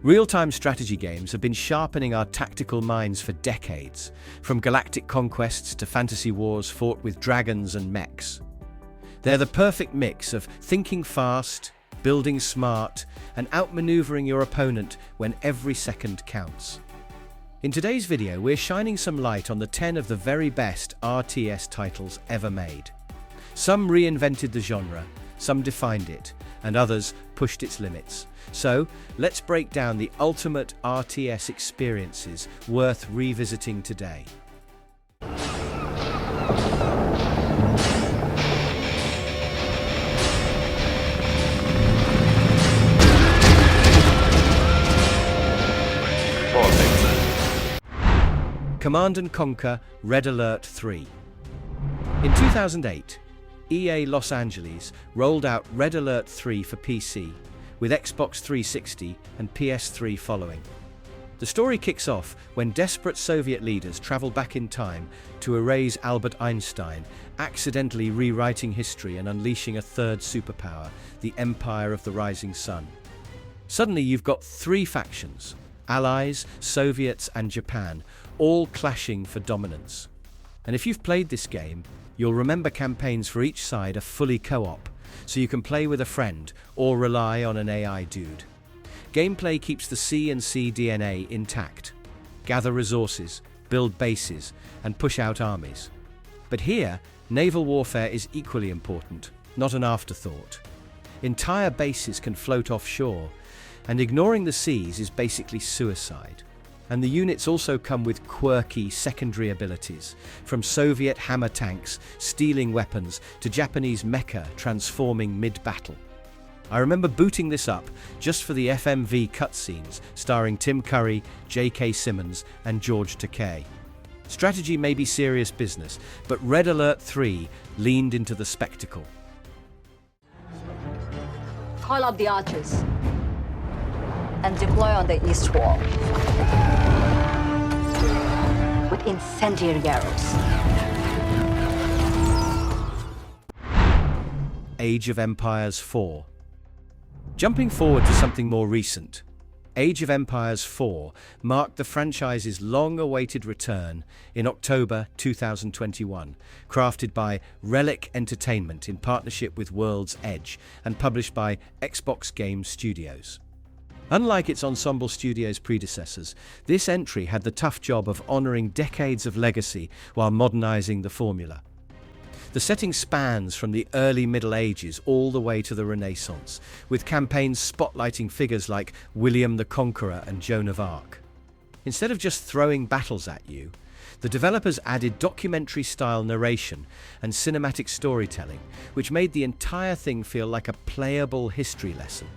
Real-time strategy games have been sharpening our tactical minds for decades, from galactic conquests to fantasy wars fought with dragons and mechs. They're the perfect mix of thinking fast, building smart, and outmaneuvering your opponent when every second counts. In today's video, we're shining some light on the 10 of the very best RTS titles ever made. Some reinvented the genre, some defined it, and others pushed its limits. So, let's break down the ultimate RTS experiences worth revisiting today. Command & Conquer Red Alert 3. In 2008, EA Los Angeles rolled out Red Alert 3 for PC, with Xbox 360 and PS3 following. The story kicks off when desperate Soviet leaders travel back in time to erase Albert Einstein, accidentally rewriting history and unleashing a third superpower, the Empire of the Rising Sun. Suddenly you've got three factions: Allies, Soviets, and Japan, all clashing for dominance. And if you've played this game, you'll remember campaigns for each side are fully co-op, so you can play with a friend or rely on an AI dude. Gameplay keeps the C&C DNA intact. Gather resources, build bases, and push out armies. But here, naval warfare is equally important, not an afterthought. Entire bases can float offshore, and ignoring the seas is basically suicide. And the units also come with quirky secondary abilities, from Soviet hammer tanks stealing weapons to Japanese mecha transforming mid-battle. I remember booting this up just for the FMV cutscenes starring Tim Curry, J.K. Simmons, and George Takei. Strategy may be serious business, but Red Alert 3 leaned into the spectacle. Call up the archers and deploy on the east wall with incendiary arrows. Age of Empires 4. Jumping forward to something more recent, Age of Empires 4 marked the franchise's long-awaited return in October 2021, crafted by Relic Entertainment in partnership with World's Edge and published by Xbox Game Studios. Unlike its Ensemble Studios predecessors, this entry had the tough job of honoring decades of legacy while modernizing the formula. The setting spans from the early Middle Ages all the way to the Renaissance, with campaigns spotlighting figures like William the Conqueror and Joan of Arc. Instead of just throwing battles at you, the developers added documentary-style narration and cinematic storytelling, which made the entire thing feel like a playable history lesson.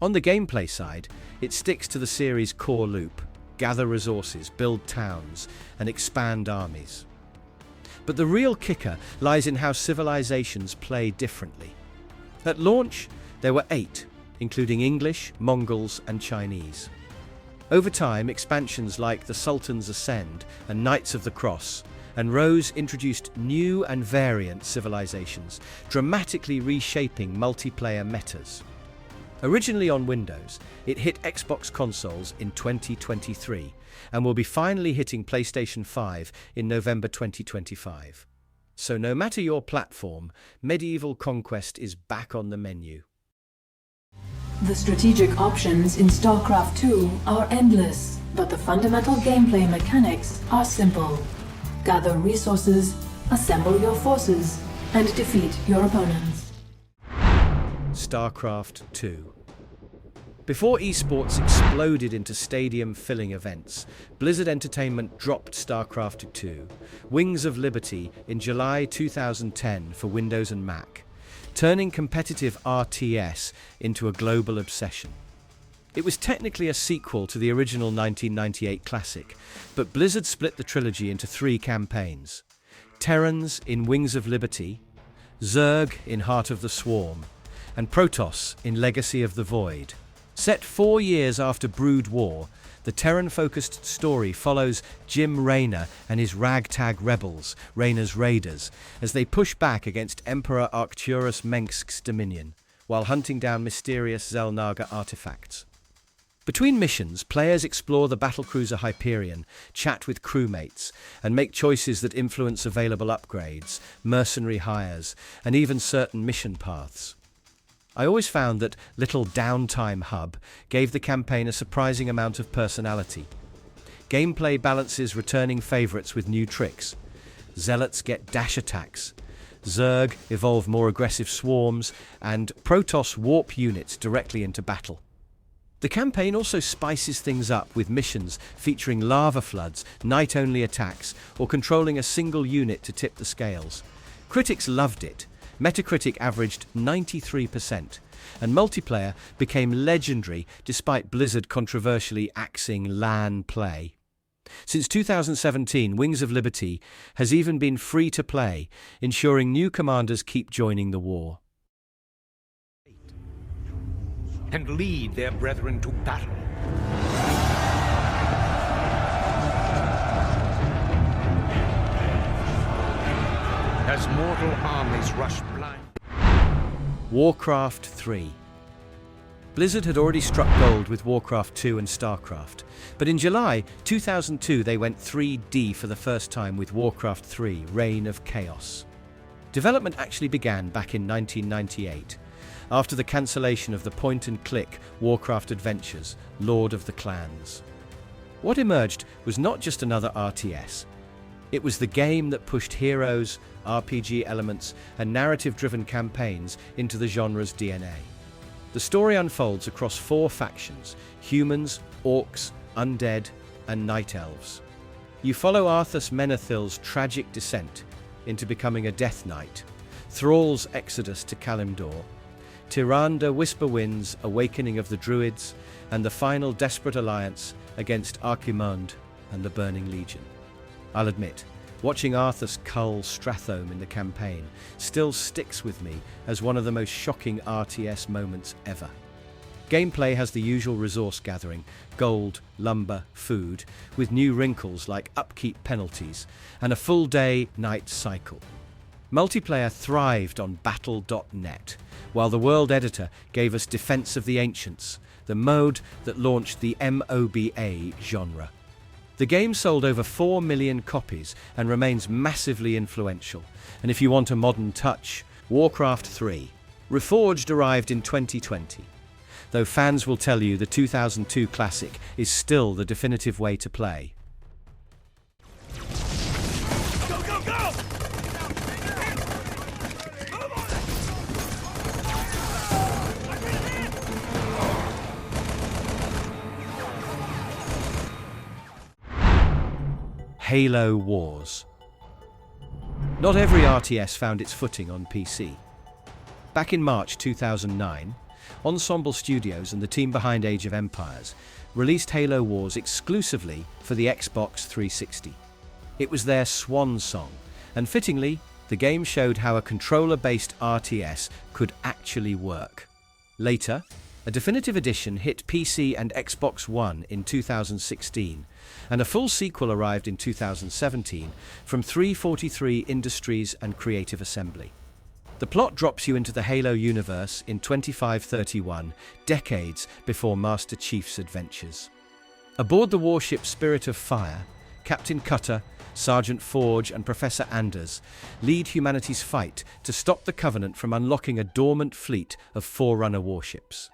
On the gameplay side, it sticks to the series' core loop: gather resources, build towns, and expand armies. But the real kicker lies in how civilizations play differently. At launch, there were 8, including English, Mongols, and Chinese. Over time, expansions like the Sultan's Ascend and Knights of the Cross and Rose introduced new and variant civilizations, dramatically reshaping multiplayer metas. Originally on Windows, it hit Xbox consoles in 2023 and will be finally hitting PlayStation 5 in November 2025. So no matter your platform, medieval conquest is back on the menu. The strategic options in StarCraft 2 are endless, but the fundamental gameplay mechanics are simple. Gather resources, assemble your forces, and defeat your opponents. StarCraft 2. Before esports exploded into stadium-filling events, Blizzard Entertainment dropped StarCraft 2, Wings of Liberty, in July 2010 for Windows and Mac, turning competitive RTS into a global obsession. It was technically a sequel to the original 1998 classic, but Blizzard split the trilogy into 3 campaigns: Terrans in Wings of Liberty, Zerg in Heart of the Swarm, and Protoss in Legacy of the Void. Set 4 years after Brood War, the Terran-focused story follows Jim Raynor and his ragtag rebels, Raynor's Raiders, as they push back against Emperor Arcturus Mengsk's dominion, while hunting down mysterious Xel'Naga artifacts. Between missions, players explore the battlecruiser Hyperion, chat with crewmates, and make choices that influence available upgrades, mercenary hires, and even certain mission paths. I always found that little downtime hub gave the campaign a surprising amount of personality. Gameplay balances returning favourites with new tricks. Zealots get dash attacks, Zerg evolve more aggressive swarms, and Protoss warp units directly into battle. The campaign also spices things up with missions featuring lava floods, night-only attacks, or controlling a single unit to tip the scales. Critics loved it. Metacritic averaged 93%, and multiplayer became legendary despite Blizzard controversially axing LAN play. Since 2017, Wings of Liberty has even been free to play, ensuring new commanders keep joining the war. And lead their brethren to battle. As mortal armies rush blind. Warcraft III. Blizzard had already struck gold with Warcraft II and StarCraft, but in July 2002 they went 3D for the first time with Warcraft III: Reign of Chaos. Development actually began back in 1998, after the cancellation of the point-and-click Warcraft Adventures, Lord of the Clans. What emerged was not just another RTS. It was the game that pushed heroes, RPG elements, and narrative-driven campaigns into the genre's DNA. The story unfolds across 4 factions: humans, orcs, undead, and night elves. You follow Arthas Menethil's tragic descent into becoming a Death Knight, Thrall's exodus to Kalimdor, Tyrande Whisperwind's awakening of the Druids, and the final desperate alliance against Archimonde and the Burning Legion. I'll admit, watching Arthas cull Strathome in the campaign still sticks with me as one of the most shocking RTS moments ever. Gameplay has the usual resource gathering, gold, lumber, food, with new wrinkles like upkeep penalties and a full day night cycle. Multiplayer thrived on Battle.net, while the World Editor gave us Defense of the Ancients, the mode that launched the MOBA genre. The game sold over 4 million copies and remains massively influential. And if you want a modern touch, Warcraft III. Reforged arrived in 2020. Though fans will tell you the 2002 classic is still the definitive way to play. Go, go, go! Halo Wars. Not every RTS found its footing on PC. Back in March 2009, Ensemble Studios and the team behind Age of Empires released Halo Wars exclusively for the Xbox 360. It was their swan song, and fittingly, the game showed how a controller-based RTS could actually work. Later, a definitive edition hit PC and Xbox One in 2016, and a full sequel arrived in 2017 from 343 Industries and Creative Assembly. The plot drops you into the Halo universe in 2531, decades before Master Chief's adventures. Aboard the warship Spirit of Fire, Captain Cutter, Sergeant Forge, and Professor Anders lead humanity's fight to stop the Covenant from unlocking a dormant fleet of Forerunner warships.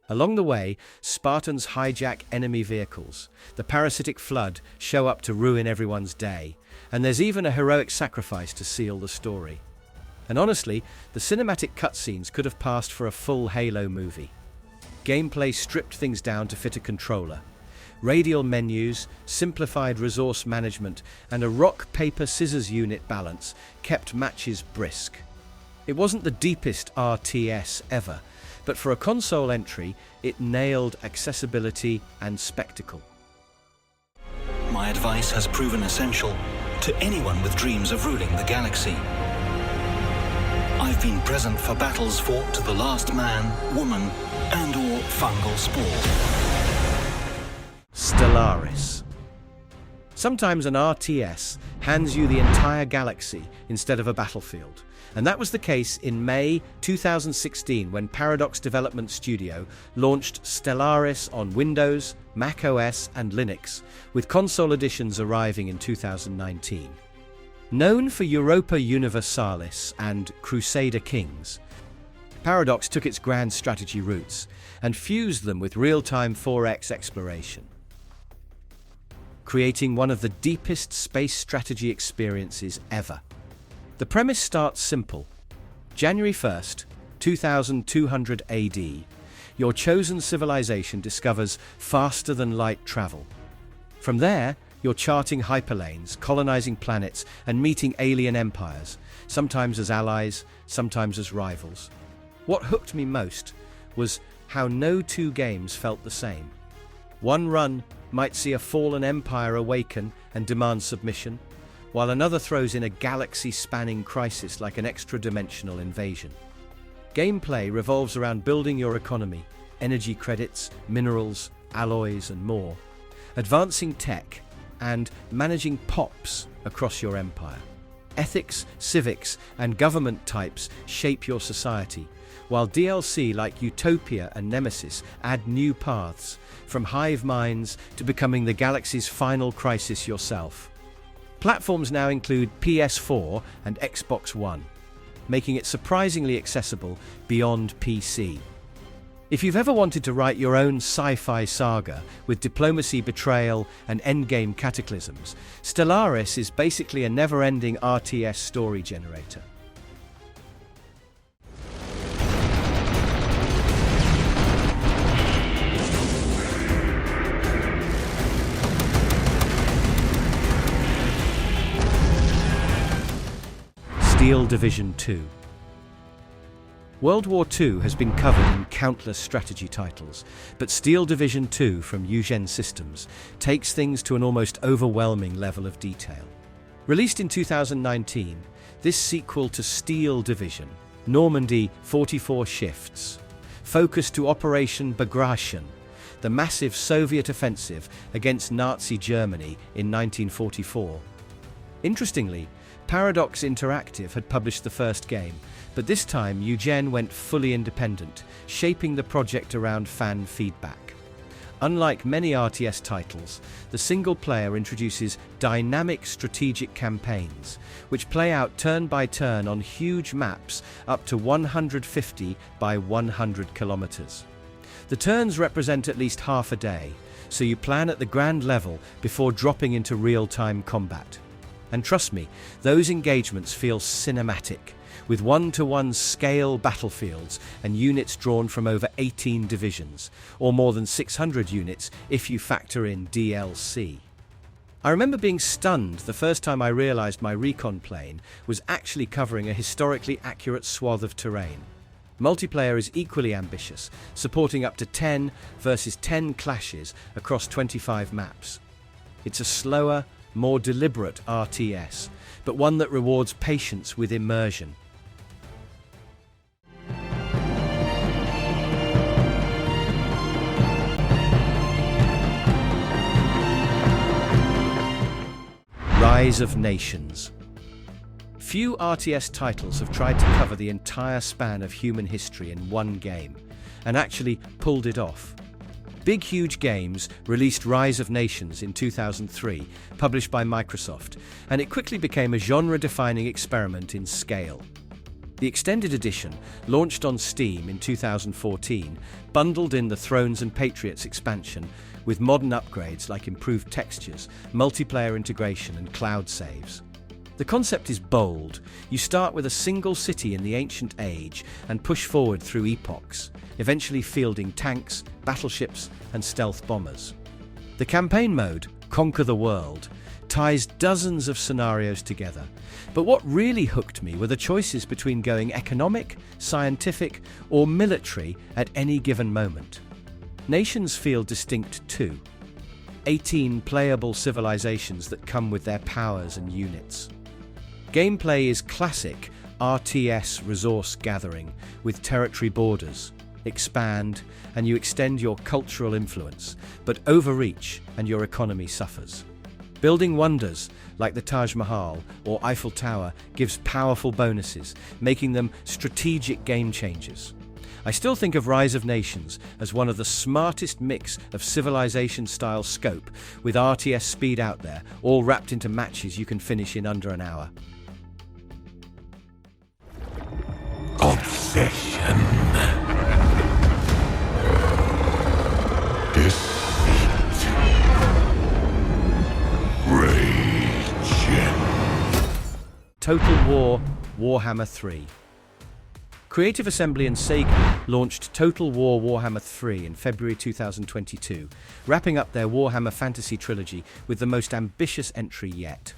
Along the way, Spartans hijack enemy vehicles, the parasitic flood show up to ruin everyone's day, and there's even a heroic sacrifice to seal the story. And honestly, the cinematic cutscenes could have passed for a full Halo movie. Gameplay stripped things down to fit a controller. Radial menus, simplified resource management, and a rock-paper-scissors unit balance kept matches brisk. It wasn't the deepest RTS ever, but for a console entry, it nailed accessibility and spectacle. My advice has proven essential to anyone with dreams of ruling the galaxy. I've been present for battles fought to the last man, woman, and/or fungal spore. Stellaris. Sometimes an RTS hands you the entire galaxy instead of a battlefield, And that was the case in May 2016 when Paradox Development Studio launched Stellaris on Windows, macOS and Linux, with console editions arriving in 2019. Known for Europa Universalis and Crusader Kings, Paradox took its grand strategy roots and fused them with real-time 4X exploration, creating one of the deepest space strategy experiences ever. The premise starts simple. January 1st, 2200 AD, your chosen civilization discovers faster-than-light travel. From there, you're charting hyperlanes, colonizing planets, and meeting alien empires, sometimes as allies, sometimes as rivals. What hooked me most was how no two games felt the same. One run might see a fallen empire awaken and demand submission, while another throws in a galaxy-spanning crisis like an extra-dimensional invasion. Gameplay revolves around building your economy, energy credits, minerals, alloys, and more, advancing tech, and managing POPs across your empire. Ethics, civics, and government types shape your society, while DLC like Utopia and Nemesis add new paths, from hive minds to becoming the galaxy's final crisis yourself. Platforms now include PS4 and Xbox One, making it surprisingly accessible beyond PC. If you've ever wanted to write your own sci-fi saga with diplomacy, betrayal, and endgame cataclysms, Stellaris is basically a never-ending RTS story generator. Steel Division 2. World War II has been covered in countless strategy titles, but Steel Division 2 from Eugen Systems takes things to an almost overwhelming level of detail. Released in 2019, this sequel to Steel Division, Normandy 44 Shifts, focused to Operation Bagration, the massive Soviet offensive against Nazi Germany in 1944. Interestingly, Paradox Interactive had published the first game, but this time Eugen went fully independent, shaping the project around fan feedback. Unlike many RTS titles, the single player introduces dynamic strategic campaigns, which play out turn by turn on huge maps up to 150 by 100 kilometers. The turns represent at least half a day, so you plan at the grand level before dropping into real-time combat. And trust me, those engagements feel cinematic, with one-to-one scale battlefields and units drawn from over 18 divisions, or more than 600 units if you factor in DLC. I remember being stunned the first time I realized my recon plane was actually covering a historically accurate swath of terrain. Multiplayer is equally ambitious, supporting up to 10 versus 10 clashes across 25 maps. It's a slower, more deliberate RTS, but one that rewards patience with immersion. Rise of Nations. Few RTS titles have tried to cover the entire span of human history in one game, and actually pulled it off. Big Huge Games released Rise of Nations in 2003, published by Microsoft, and it quickly became a genre-defining experiment in scale. The Extended Edition, launched on Steam in 2014, bundled in the Thrones and Patriots expansion with modern upgrades like improved textures, multiplayer integration, and cloud saves. The concept is bold. You start with a single city in the ancient age and push forward through epochs, eventually fielding tanks, battleships, and stealth bombers. The campaign mode, Conquer the World, ties dozens of scenarios together. But what really hooked me were the choices between going economic, scientific, or military at any given moment. Nations feel distinct too. 18 playable civilizations that come with their powers and units. Gameplay is classic RTS resource gathering with territory borders. Expand and you extend your cultural influence, but overreach and your economy suffers. Building wonders like the Taj Mahal or Eiffel Tower gives powerful bonuses, making them strategic game changers. I still think of Rise of Nations as one of the smartest mix of Civilization-style scope, with RTS speed out there, all wrapped into matches you can finish in under an hour. Obsession. Deceit. Rage. Total War Warhammer III. Creative Assembly and Sega launched Total War Warhammer III in February 2022, wrapping up their Warhammer Fantasy trilogy with the most ambitious entry yet.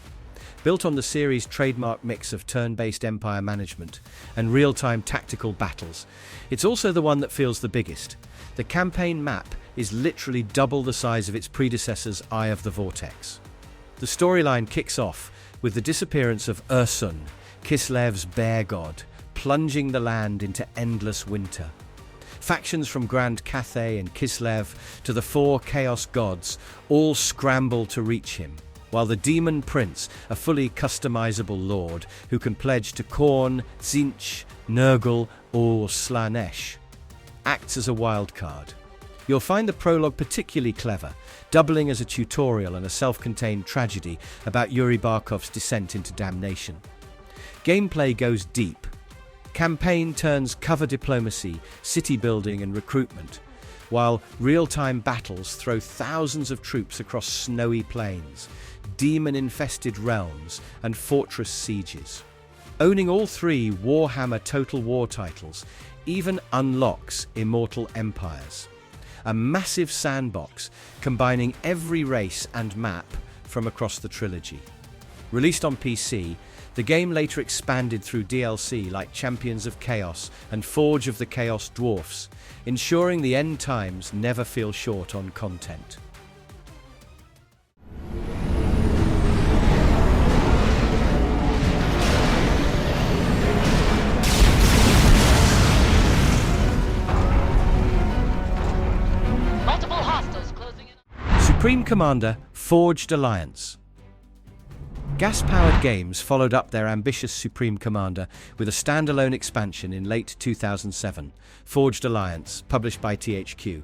Built on the series' trademark mix of turn-based empire management and real-time tactical battles, it's also the one that feels the biggest. The campaign map is literally double the size of its predecessor's Eye of the Vortex. The storyline kicks off with the disappearance of Ursun, Kislev's bear god, plunging the land into endless winter. Factions from Grand Cathay and Kislev to the four Chaos gods all scramble to reach him, while the Demon Prince, a fully customizable lord who can pledge to Khorne, Tzeentch, Nurgle or Slaanesh, acts as a wildcard. You'll find the prologue particularly clever, doubling as a tutorial and a self-contained tragedy about Yuri Barkov's descent into damnation. Gameplay goes deep. Campaign turns cover diplomacy, city building and recruitment, while real-time battles throw thousands of troops across snowy plains, demon-infested realms and fortress sieges. Owning all three Warhammer Total War titles even unlocks Immortal Empires, a massive sandbox combining every race and map from across the trilogy. Released on PC, the game later expanded through DLC like Champions of Chaos and Forge of the Chaos Dwarfs, ensuring the end times never feel short on content. Multiple hostiles closing in. Supreme Commander Forged Alliance. Gas-powered games followed up their ambitious Supreme Commander with a standalone expansion in late 2007, Forged Alliance, published by THQ.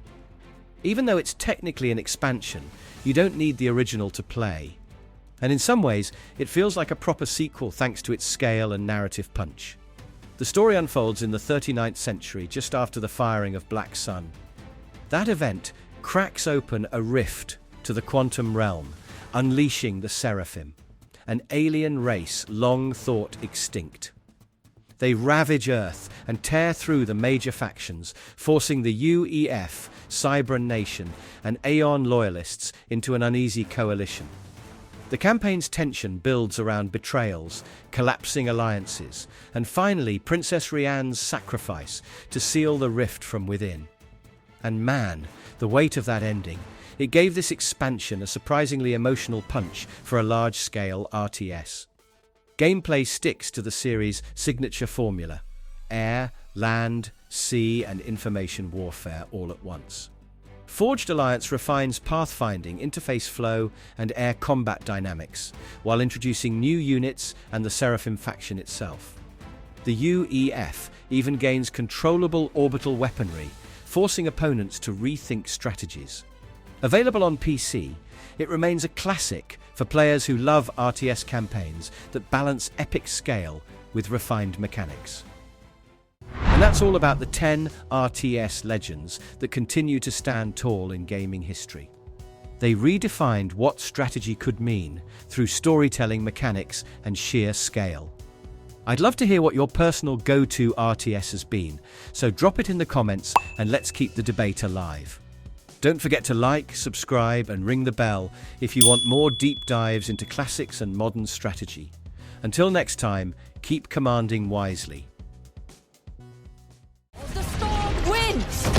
Even though it's technically an expansion, you don't need the original to play. And in some ways, it feels like a proper sequel thanks to its scale and narrative punch. The story unfolds in the 39th century, just after the firing of Black Sun. That event cracks open a rift to the quantum realm, unleashing the Seraphim, an alien race long thought extinct. They ravage Earth and tear through the major factions, forcing the UEF, Cybran Nation, and Aeon loyalists into an uneasy coalition. The campaign's tension builds around betrayals, collapsing alliances, and finally Princess Rianne's sacrifice to seal the rift from within. And man, the weight of that ending. It gave this expansion a surprisingly emotional punch for a large-scale RTS. Gameplay sticks to the series' signature formula: air, land, sea, and information warfare all at once. Forged Alliance refines pathfinding, interface flow, and air combat dynamics, while introducing new units and the Seraphim faction itself. The UEF even gains controllable orbital weaponry, forcing opponents to rethink strategies. Available on PC, it remains a classic for players who love RTS campaigns that balance epic scale with refined mechanics. And that's all about the 10 RTS legends that continue to stand tall in gaming history. They redefined what strategy could mean through storytelling mechanics and sheer scale. I'd love to hear what your personal go-to RTS has been, so drop it in the comments and let's keep the debate alive. Don't forget to like, subscribe, and ring the bell if you want more deep dives into classics and modern strategy. Until next time, keep commanding wisely. The storm wins!